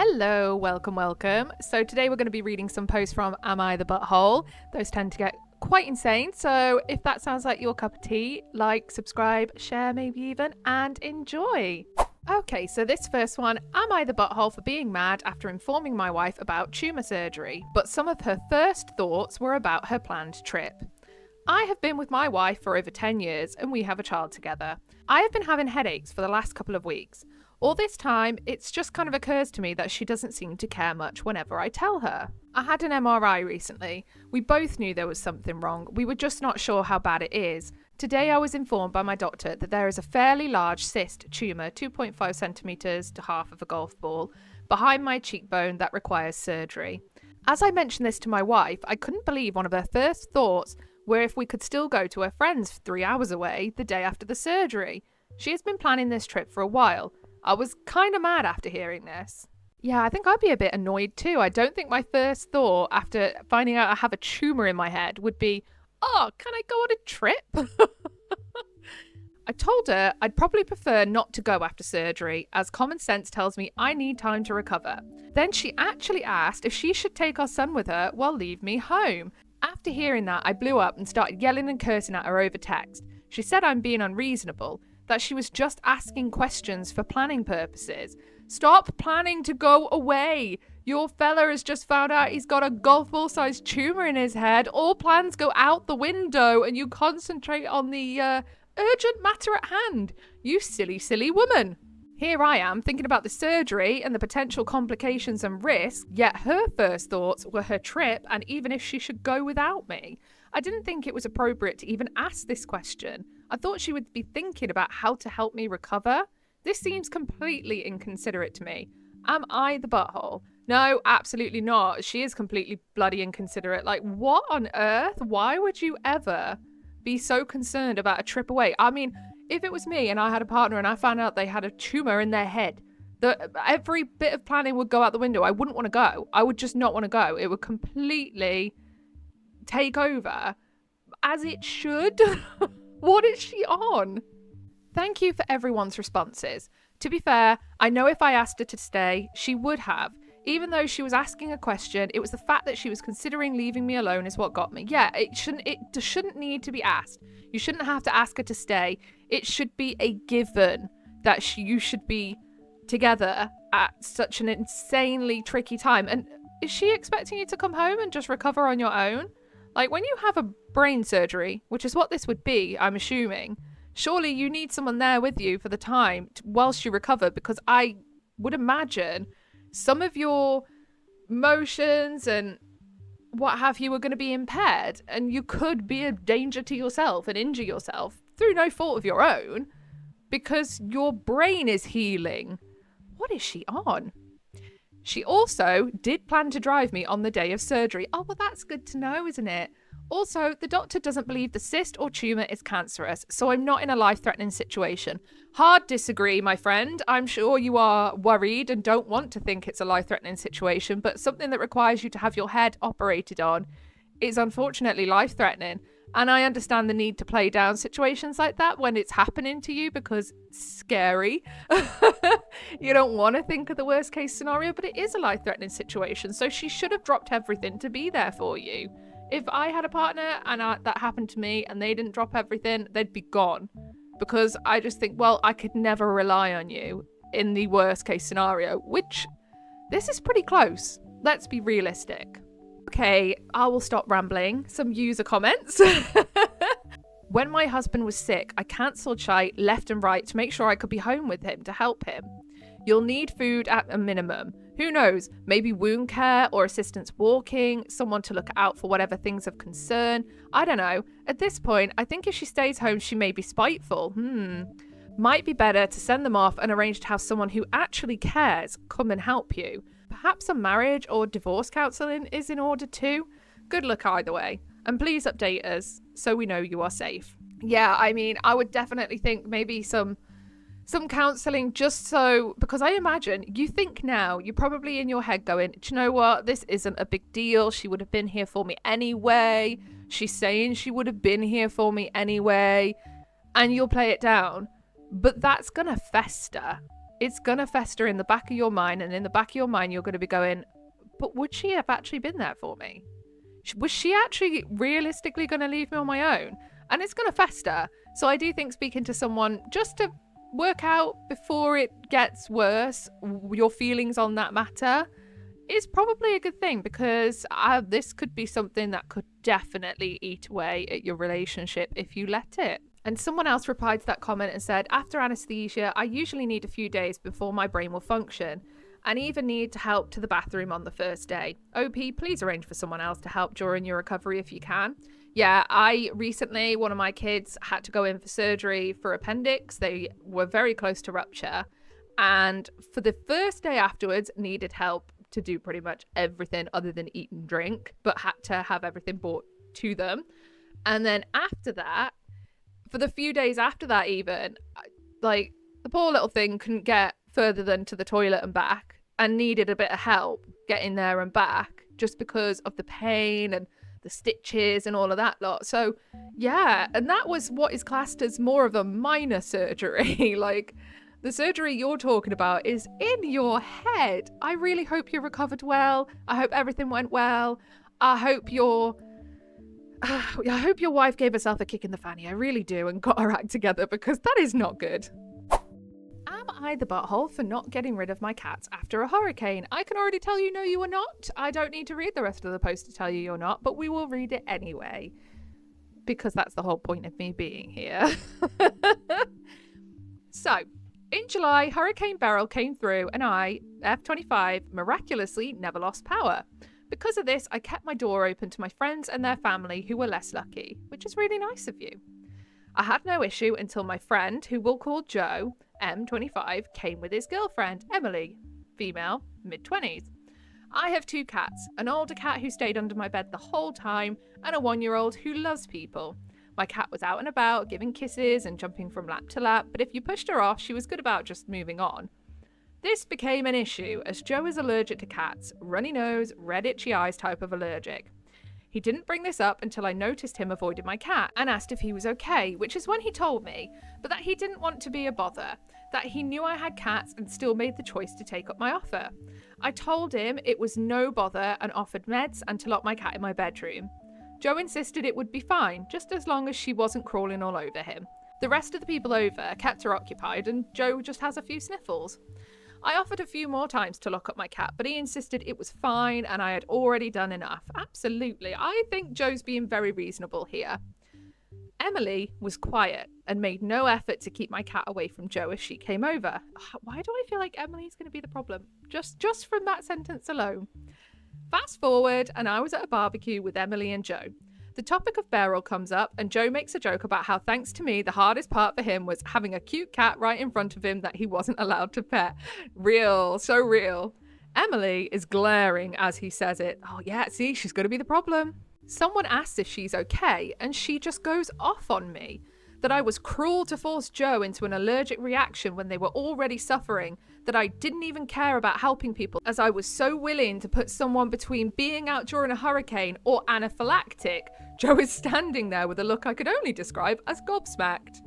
Hello, welcome. So today we're going to be reading some posts from Am I the Butthole? Those tend to get quite insane, so if that sounds like your cup of tea, like, subscribe, share maybe even, and enjoy. Okay, so this first one, am I the butthole for being mad after informing my wife about tumour surgery? But some of her first thoughts were about her planned trip. I have been with my wife for over 10 years and we have a child together. I have been having headaches for the last couple of weeks. All this time, it's just kind of occurs to me that she doesn't seem to care much whenever I tell her. I had an MRI recently. We both knew there was something wrong. We were just not sure how bad it is. Today I was informed by my doctor that there is a fairly large cyst tumour, 2.5 centimetres to half of a golf ball, behind my cheekbone that requires surgery. As I mentioned this to my wife, I couldn't believe one of her first thoughts were if we could still go to her friends 3 hours away the day after the surgery. She has been planning this trip for a while. I was kind of mad after hearing this. Yeah, I think I'd be a bit annoyed too. I don't think my first thought after finding out I have a tumour in my head would be, oh, can I go on a trip? I told her I'd probably prefer not to go after surgery, as common sense tells me I need time to recover. Then she actually asked if she should take our son with her while leave me home. After hearing that, I blew up and started yelling and cursing at her over text. She said I'm being unreasonable, that she was just asking questions for planning purposes. Stop planning to go away. Your fella has just found out he's got a golf ball sized tumour in his head. All plans go out the window and you concentrate on the urgent matter at hand. You silly woman. Here I am thinking about the surgery and the potential complications and risk, yet her first thoughts were her trip and even if she should go without me. I didn't think it was appropriate to even ask this question. I thought she would be thinking about how to help me recover. This seems completely inconsiderate to me. Am I the butthole? No, absolutely not. She is completely bloody inconsiderate. Like, what on earth? Why would you ever be so concerned about a trip away? I mean, if it was me and I had a partner and I found out they had a tumour in their head, every bit of planning would go out the window. I wouldn't want to go. I would just not want to go. It would completely take over, as it should. What is she on? Thank you for everyone's responses. To be fair, I know if I asked her to stay, she would have. Even though she was asking a question, it was the fact that she was considering leaving me alone is what got me. Yeah, it shouldn't need to be asked. You shouldn't have to ask her to stay. It should be a given that you should be together at such an insanely tricky time. And is she expecting you to come home and just recover on your own? Like, when you have a brain surgery, which is what this would be, I'm assuming, surely you need someone there with you for the time whilst you recover, because I would imagine some of your motions and what have you are going to be impaired, and you could be a danger to yourself and injure yourself through no fault of your own because your brain is healing. What is she on? She also did plan to drive me on the day of surgery. Oh, well, that's good to know, isn't it? Also, the doctor doesn't believe the cyst or tumour is cancerous, so I'm not in a life-threatening situation. Hard disagree, my friend. I'm sure you are worried and don't want to think it's a life-threatening situation, but something that requires you to have your head operated on is unfortunately life-threatening. And I understand the need to play down situations like that when it's happening to you because it's scary. You don't want to think of the worst case scenario, but it is a life-threatening situation. So she should have dropped everything to be there for you. If I had a partner and that happened to me and they didn't drop everything, they'd be gone. Because I just think, well, I could never rely on you in the worst case scenario, which this is pretty close. Let's be realistic. Okay, I will stop rambling. Some user comments. When my husband was sick, I cancelled shite left and right to make sure I could be home with him to help him. You'll need food at a minimum. Who knows, maybe wound care or assistance walking, someone to look out for whatever things of concern. I don't know. At this point, I think if she stays home, she may be spiteful. Might be better to send them off and arrange to have someone who actually cares come and help you. Perhaps some marriage or divorce counselling is in order too. Good luck either way. And please update us so we know you are safe. Yeah, I mean, I would definitely think maybe some counselling just so, because I imagine you think now, you're probably in your head going, do you know what? This isn't a big deal. She would have been here for me anyway. She's saying she would have been here for me anyway. And you'll play it down. But that's going to fester. it's going to fester in the back of your mind. And in the back of your mind, you're going to be going, but would she have actually been there for me? Was she actually realistically going to leave me on my own? And it's going to fester. So I do think speaking to someone just to work out before it gets worse, your feelings on that matter is probably a good thing, because this could be something that could definitely eat away at your relationship if you let it. And someone else replied to that comment and said, after anesthesia, I usually need a few days before my brain will function, and even need to help to the bathroom on the first day. OP, please arrange for someone else to help during your recovery if you can. Yeah, I recently, one of my kids had to go in for surgery for appendix. They were very close to rupture. And for the first day afterwards, needed help to do pretty much everything other than eat and drink, but had to have everything brought to them. And then after that, for the few days after that even, like, the poor little thing couldn't get further than to the toilet and back, and needed a bit of help getting there and back just because of the pain and the stitches and all of that lot. So yeah, and that was what is classed as more of a minor surgery. Like, the surgery you're talking about is in your head. I really hope you recovered well. I hope everything went well. I hope your wife gave herself a kick in the fanny. I really do, and got her act together, because that is not good. Am I the butthole for not getting rid of my cats after a hurricane? I can already tell you no, you are not. I don't need to read the rest of the post to tell you you're not, but we will read it anyway, because that's the whole point of me being here. So, in July, Hurricane Beryl came through and I, F25, miraculously never lost power. Because of this, I kept my door open to my friends and their family who were less lucky, which is really nice of you. I had no issue until my friend, who we'll call Joe, M25, came with his girlfriend, Emily, female, mid-20s. I have 2 cats, an older cat who stayed under my bed the whole time, and a 1-year-old who loves people. My cat was out and about, giving kisses and jumping from lap to lap, but if you pushed her off, she was good about just moving on. This became an issue, as Joe is allergic to cats, runny nose, red itchy eyes type of allergic. He didn't bring this up until I noticed him avoided my cat and asked if he was okay, which is when he told me, but that he didn't want to be a bother, that he knew I had cats and still made the choice to take up my offer. I told him it was no bother and offered meds and to lock my cat in my bedroom. Joe insisted it would be fine, just as long as she wasn't crawling all over him. The rest of the people over kept her occupied, and Joe just has a few sniffles. I offered a few more times to lock up my cat, but he insisted it was fine and I had already done enough. Absolutely. I think Joe's being very reasonable here. Emily was quiet and made no effort to keep my cat away from Joe as she came over. Why do I feel like Emily's going to be the problem? Just from that sentence alone. Fast forward, and I was at a barbecue with Emily and Joe. The topic of Beryl comes up, and Joe makes a joke about how, thanks to me, the hardest part for him was having a cute cat right in front of him that he wasn't allowed to pet. Real, so real. Emily is glaring as he says it. Oh yeah, see, she's going to be the problem. Someone asks if she's okay, and she just goes off on me. That I was cruel to force Joe into an allergic reaction when they were already suffering, that I didn't even care about helping people, as I was so willing to put someone between being out during a hurricane or anaphylactic. Joe is standing there with a look I could only describe as gobsmacked.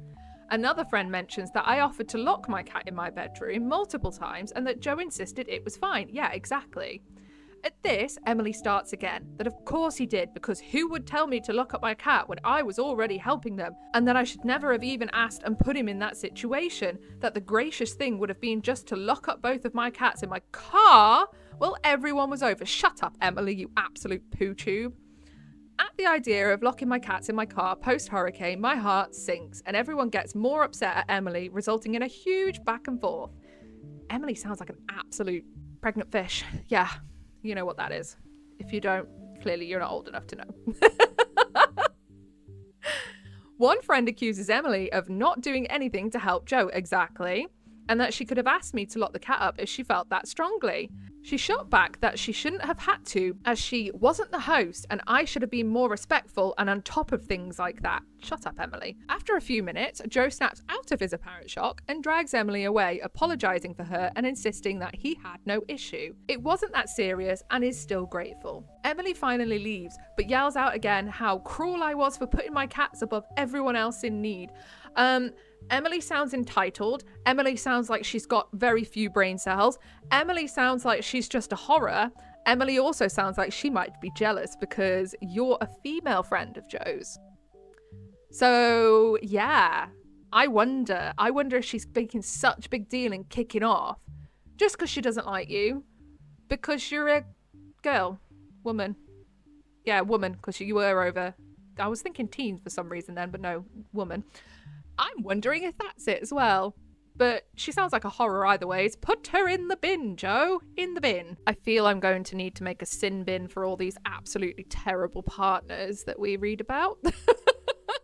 Another friend mentions that I offered to lock my cat in my bedroom multiple times and that Joe insisted it was fine. Yeah, exactly. At this, Emily starts again, that of course he did, because who would tell me to lock up my cat when I was already helping them, and that I should never have even asked and put him in that situation, that the gracious thing would have been just to lock up both of my cats in my car while everyone was over. Shut up, Emily, you absolute poo tube. At the idea of locking my cats in my car post-hurricane, my heart sinks, and everyone gets more upset at Emily, resulting in a huge back and forth. Emily sounds like an absolute pregnant fish. Yeah. You know what that is. If you don't, clearly you're not old enough to know. One friend accuses Emily of not doing anything to help Joe, exactly, and that she could have asked me to lock the cat up if she felt that strongly. She shot back that she shouldn't have had to, as she wasn't the host and I should have been more respectful and on top of things like that. Shut up, Emily. After a few minutes, Joe snaps out of his apparent shock and drags Emily away, apologising for her and insisting that he had no issue. It wasn't that serious and is still grateful. Emily finally leaves, but yells out again how cruel I was for putting my cats above everyone else in need. Emily sounds entitled. Emily sounds like she's got very few brain cells. Emily sounds like she's just a horror. Emily also sounds like she might be jealous because you're a female friend of Joe's. So, yeah, I wonder if she's making such a big deal and kicking off just because she doesn't like you, because you're a girl, woman. Yeah, woman, because you were over. I was thinking teens for some reason then, but no, woman. I'm wondering if that's it as well. But she sounds like a horror either ways. Put her in the bin, Joe. In the bin. I feel I'm going to need to make a sin bin for all these absolutely terrible partners that we read about.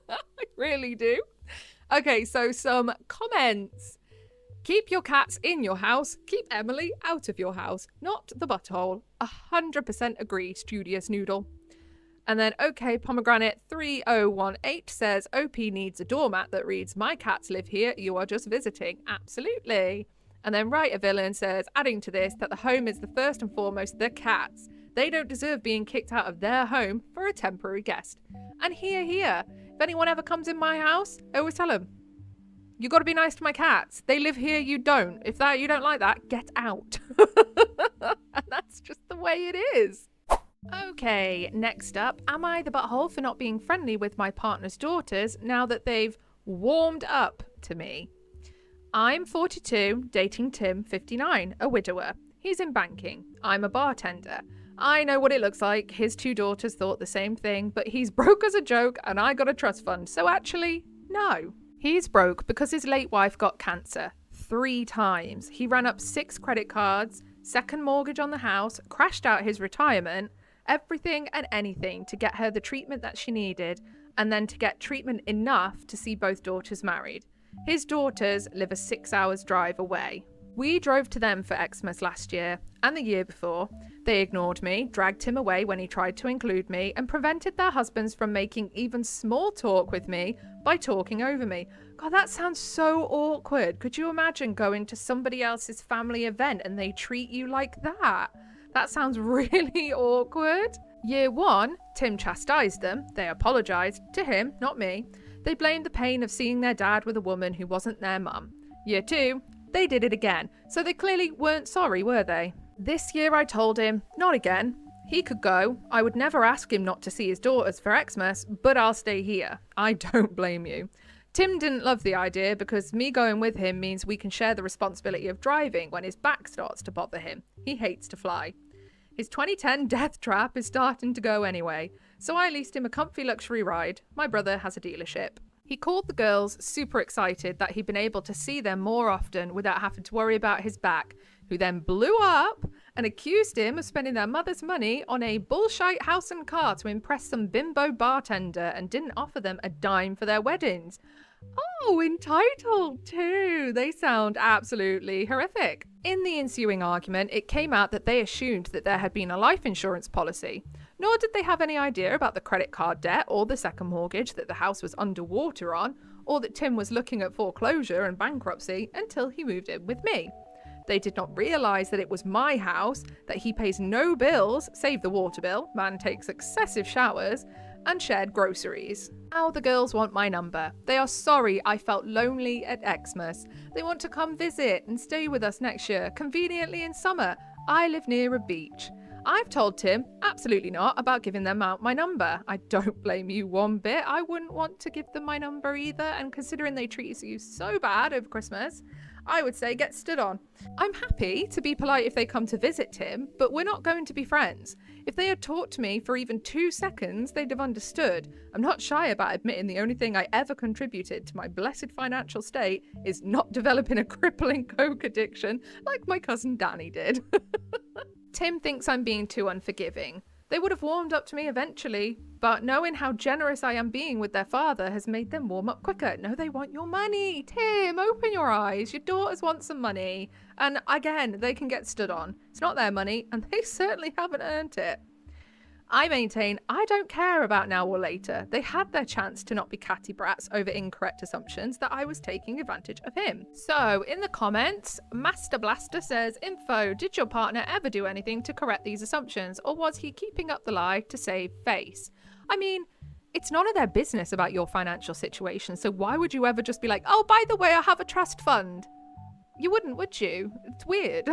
I really do. Okay, so some comments. Keep your cats in your house. Keep Emily out of your house. Not the butthole. 100% agree, Studious Noodle. And then, okay, Pomegranate 3018 says, OP needs a doormat that reads, my cats live here, you are just visiting. Absolutely. And then Write a Villain says, adding to this, that the home is the first and foremost the cats. They don't deserve being kicked out of their home for a temporary guest. And here. If anyone ever comes in my house, I always tell them, you got to be nice to my cats. They live here, you don't. If you don't like that, get out. And that's just the way it is. Okay, next up, am I the butthole for not being friendly with my partner's daughters now that they've warmed up to me? I'm 42, dating Tim, 59, a widower. He's in banking. I'm a bartender. I know what it looks like. His two daughters thought the same thing, but he's broke as a joke and I got a trust fund. So actually, no. He's broke because his late wife got cancer 3 times. He ran up 6 credit cards, second mortgage on the house, crashed out his retirement, everything and anything to get her the treatment that she needed, and then to get treatment enough to see both daughters married. His daughters live a 6 hours drive away. We drove to them for Xmas last year and the year before. They ignored me, dragged him away when he tried to include me, and prevented their husbands from making even small talk with me by talking over me. God, that sounds so awkward. Could you imagine going to somebody else's family event and they treat you like that? That sounds really awkward. Year 1, Tim chastised them. They apologised to him, not me. They blamed the pain of seeing their dad with a woman who wasn't their mum. Year 2, they did it again. So they clearly weren't sorry, were they? This year I told him, not again. He could go. I would never ask him not to see his daughters for Xmas, but I'll stay here. I don't blame you. Tim didn't love the idea because me going with him means we can share the responsibility of driving when his back starts to bother him. He hates to fly. His 2010 death trap is starting to go anyway, so I leased him a comfy luxury ride. My brother has a dealership. He called the girls super excited that he'd been able to see them more often without having to worry about his back, who then blew up and accused him of spending their mother's money on a bullshit house and car to impress some bimbo bartender and didn't offer them a dime for their weddings. Oh, entitled too. They sound absolutely horrific. In the ensuing argument, it came out that they assumed that there had been a life insurance policy. Nor did they have any idea about the credit card debt or the second mortgage that the house was underwater on, or that Tim was looking at foreclosure and bankruptcy until he moved in with me. They did not realise that it was my house, that he pays no bills, save the water bill, man takes excessive showers, and shared groceries. Now the girls want my number. They are sorry I felt lonely at Xmas. They want to come visit and stay with us next year, conveniently in summer. I live near a beach. I've told Tim, absolutely not, about giving them out my number. I don't blame you one bit. I wouldn't want to give them my number either, and considering they treat you so bad over Christmas, I would say get stood on. I'm happy to be polite if they come to visit Tim, but we're not going to be friends. If they had talked to me for even 2 seconds, they'd have understood. I'm not shy about admitting the only thing I ever contributed to my blessed financial state is not developing a crippling coke addiction like my cousin Danny did. Tim thinks I'm being too unforgiving. They would have warmed up to me eventually, but knowing how generous I am being with their father has made them warm up quicker. No, they want your money. Tim, open your eyes. Your daughters want some money. And again, they can get stood on. It's not their money, and they certainly haven't earned it. I maintain I don't care about now or later. They had their chance to not be catty brats over incorrect assumptions that I was taking advantage of him. So, in the comments, Master Blaster says, info, did your partner ever do anything to correct these assumptions, or was he keeping up the lie to save face? I mean, It's none of their business about your financial situation. So why would you ever just be like, oh, by the way, I have a trust fund? You wouldn't, would you? It's weird.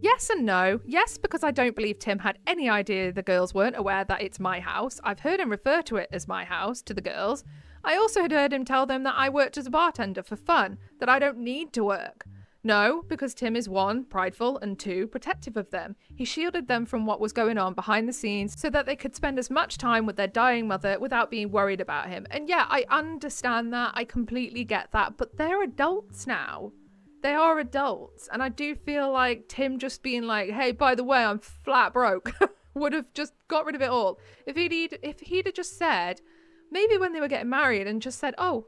Yes and no. Yes, because I don't believe Tim had any idea the girls weren't aware that it's my house. I've heard him refer to it as my house to the girls. I also had heard him tell them that I worked as a bartender for fun, that I don't need to work. No, because Tim is 1, prideful, and 2, protective of them. He shielded them from what was going on behind the scenes so that they could spend as much time with their dying mother without being worried about him. And yeah, I understand that. I completely get that. But they're adults now. They are adults. And I do feel like Tim just being like, hey, by the way, I'm flat broke, would have just got rid of it all. If he'd have just said, maybe when they were getting married, and just said, oh,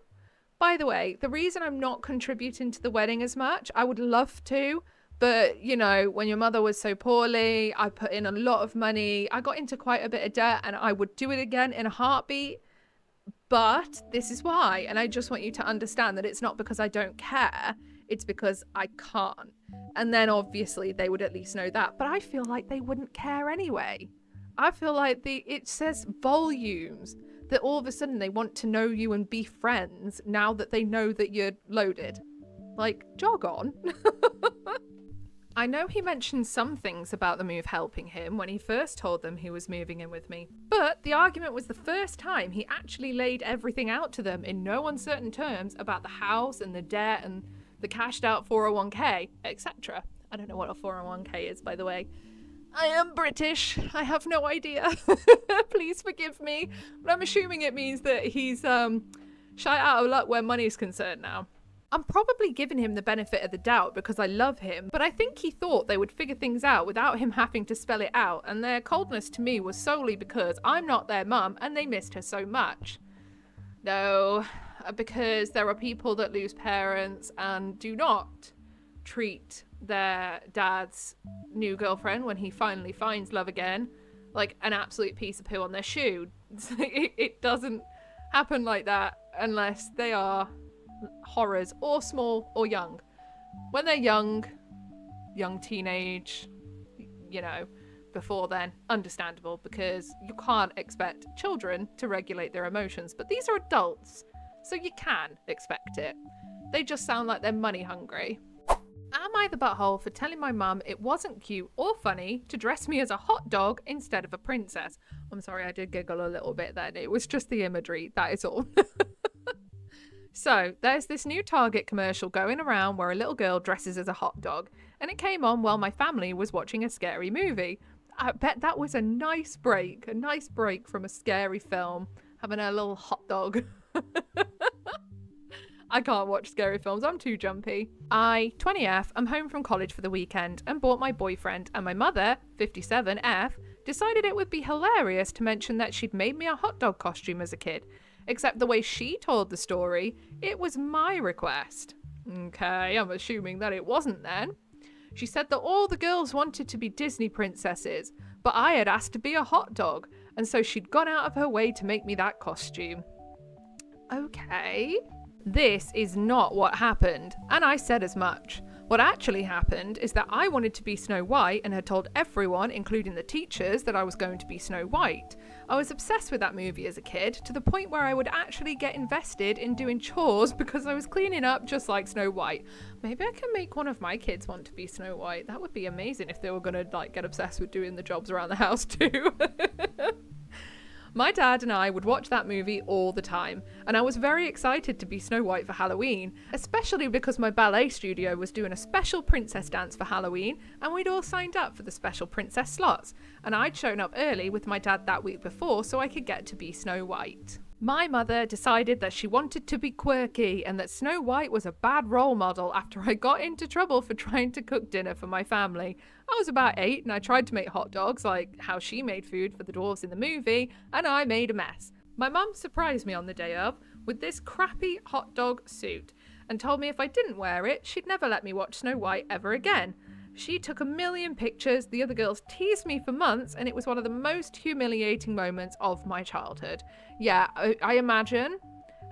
by the way, the reason I'm not contributing to the wedding as much, I would love to, but, you know, when your mother was so poorly, I put in a lot of money. I got into quite a bit of debt and I would do it again in a heartbeat. But this is why. And I just want you to understand that it's not because I don't care. It's because I can't. And then obviously they would at least know that. But I feel like they wouldn't care anyway. I feel like it says volumes that all of a sudden they want to know you and be friends now that they know that you're loaded. Like, jog on. I know he mentioned some things about the move helping him when he first told them he was moving in with me. But the argument was the first time he actually laid everything out to them in no uncertain terms about the house and the debt and the cashed out 401k, etc. I don't know what a 401k is, by the way. I am British. I have no idea. Please forgive me. But I'm assuming it means that he's shite out of luck where money is concerned now. I'm probably giving him the benefit of the doubt because I love him, but I think he thought they would figure things out without him having to spell it out, and their coldness to me was solely because I'm not their mum and they missed her so much. No, because there are people that lose parents and do not treat their dad's new girlfriend when he finally finds love again like an absolute piece of poo on their shoe. It doesn't happen like that unless they are horrors or small or young. When they're young teenage, you know, before then, understandable, because you can't expect children to regulate their emotions, but these are adults, so you can expect it. They just sound like they're money hungry. Am I the butthole for telling my mum it wasn't cute or funny to dress me as a hot dog instead of a princess? I'm sorry, I did giggle a little bit then. It was just the imagery, that is all. So, there's this new Target commercial going around where a little girl dresses as a hot dog, and it came on while my family was watching a scary movie. I bet that was a nice break from a scary film, having a little hot dog. I can't watch scary films, I'm too jumpy. I, 20F, am home from college for the weekend and bought my boyfriend, and my mother, 57F, decided it would be hilarious to mention that she'd made me a hot dog costume as a kid. Except the way she told the story, it was my request. Okay, I'm assuming that it wasn't then. She said that all the girls wanted to be Disney princesses, but I had asked to be a hot dog, and so she'd gone out of her way to make me that costume. Okay. This is not what happened, and I said as much. What actually happened is that I wanted to be Snow White and had told everyone, including the teachers, that I was going to be Snow White. I was obsessed with that movie as a kid, to the point where I would actually get invested in doing chores because I was cleaning up just like Snow White. Maybe I can make one of my kids want to be Snow White. That would be amazing if they were going to get obsessed with doing the jobs around the house too. My dad and I would watch that movie all the time, and I was very excited to be Snow White for Halloween, especially because my ballet studio was doing a special princess dance for Halloween, and we'd all signed up for the special princess slots, and I'd shown up early with my dad that week before so I could get to be Snow White. My mother decided that she wanted to be quirky and that Snow White was a bad role model after I got into trouble for trying to cook dinner for my family. I was about 8 and I tried to make hot dogs like how she made food for the dwarves in the movie, and I made a mess. My mum surprised me on the day of with this crappy hot dog suit and told me if I didn't wear it, she'd never let me watch Snow White ever again. She took a million pictures, the other girls teased me for months, and it was one of the most humiliating moments of my childhood. Yeah, I imagine,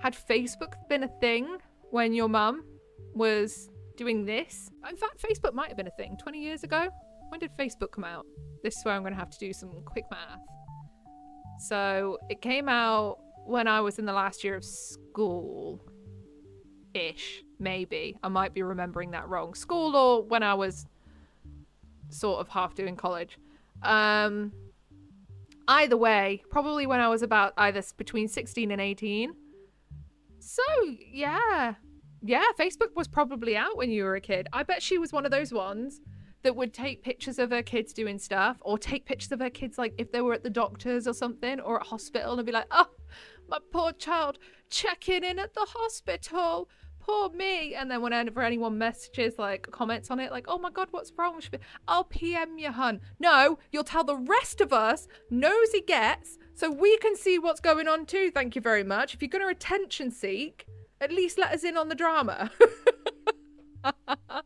had Facebook been a thing when your mum was doing this? In fact, Facebook might have been a thing 20 years ago. When did Facebook come out? This is where I'm going to have to do some quick math. So it came out when I was in the last year of school. Ish, maybe. I might be remembering that wrong. School or when I was sort of half doing college. Either way, probably when I was about either between 16 and 18. So, yeah. Yeah, Facebook was probably out when you were a kid. I bet she was one of those ones that would take pictures of her kids doing stuff, or take pictures of her kids like if they were at the doctor's or something, or at hospital, and be like, oh, my poor child checking in at the hospital. Poor me. And then whenever anyone messages, like, comments on it, like, oh my God, what's wrong? I'll PM you, hun. No, you'll tell the rest of us, nosy gets, so we can see what's going on too. Thank you very much. If you're going to attention seek, at least let us in on the drama. But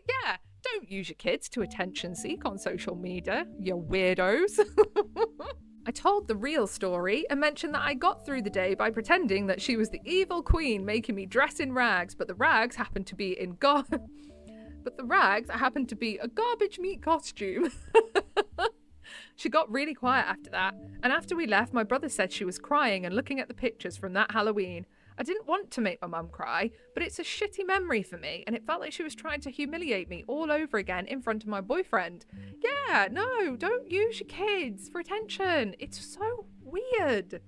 yeah, don't use your kids to attention seek on social media, you weirdos. I told the real story and mentioned that I got through the day by pretending that she was the evil queen making me dress in rags, but the rags happened to be a garbage meat costume. She got really quiet after that, and after we left, my brother said she was crying and looking at the pictures from that Halloween. I didn't want to make my mum cry, but it's a shitty memory for me, and it felt like she was trying to humiliate me all over again in front of my boyfriend. Yeah, no, don't use your kids for attention. It's so weird.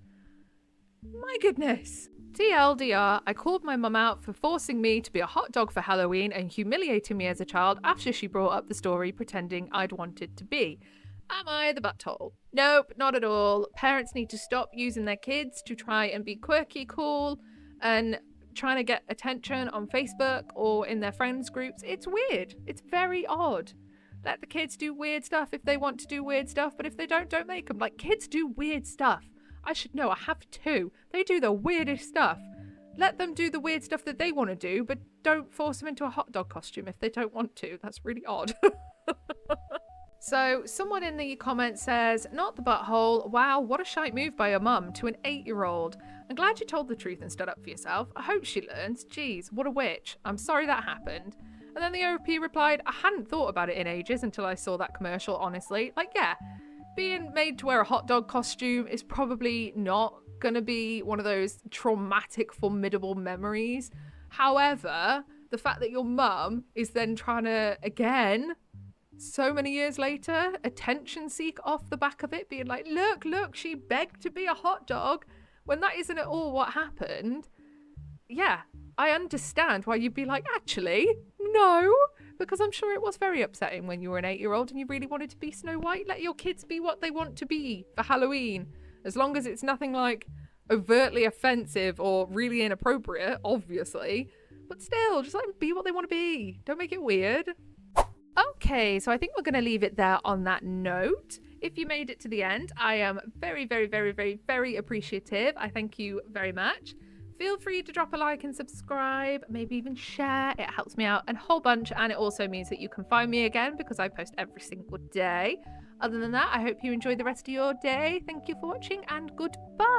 My goodness. TLDR, I called my mum out for forcing me to be a hot dog for Halloween and humiliating me as a child after she brought up the story pretending I'd wanted to be. Am I the butthole? Nope, not at all. Parents need to stop using their kids to try and be quirky cool and trying to get attention on Facebook or in their friends groups. It's weird. It's very odd. Let the kids do weird stuff if they want to do weird stuff, but if they don't make them. Like, kids do weird stuff. I should know. I have two. They do the weirdest stuff. Let them do the weird stuff that they want to do, but don't force them into a hot dog costume if they don't want to. That's really odd. So, someone in the comments says, not the butthole, wow, what a shite move by your mum to an 8-year-old. I'm glad you told the truth and stood up for yourself. I hope she learns. Jeez, what a witch. I'm sorry that happened. And then the OP replied, I hadn't thought about it in ages until I saw that commercial, honestly. Like, yeah, being made to wear a hot dog costume is probably not going to be one of those traumatic, formidable memories. However, the fact that your mum is then trying to, again, so many years later, attention seek off the back of it, being like, look, she begged to be a hot dog, when that isn't at all what happened. Yeah, I understand why you'd be like, actually, no, because I'm sure it was very upsetting when you were an 8-year-old and you really wanted to be Snow White. Let your kids be what they want to be for Halloween, as long as it's nothing like overtly offensive or really inappropriate, obviously, but still, just let them be what they want to be. Don't make it weird. Okay, so I think we're going to leave it there on that note. If you made it to the end, I am very, very, very, very, very appreciative. I thank you very much. Feel free to drop a like and subscribe, maybe even share. It helps me out a whole bunch, and it also means that you can find me again because I post every single day. Other than that, I hope you enjoy the rest of your day. Thank you for watching, and goodbye.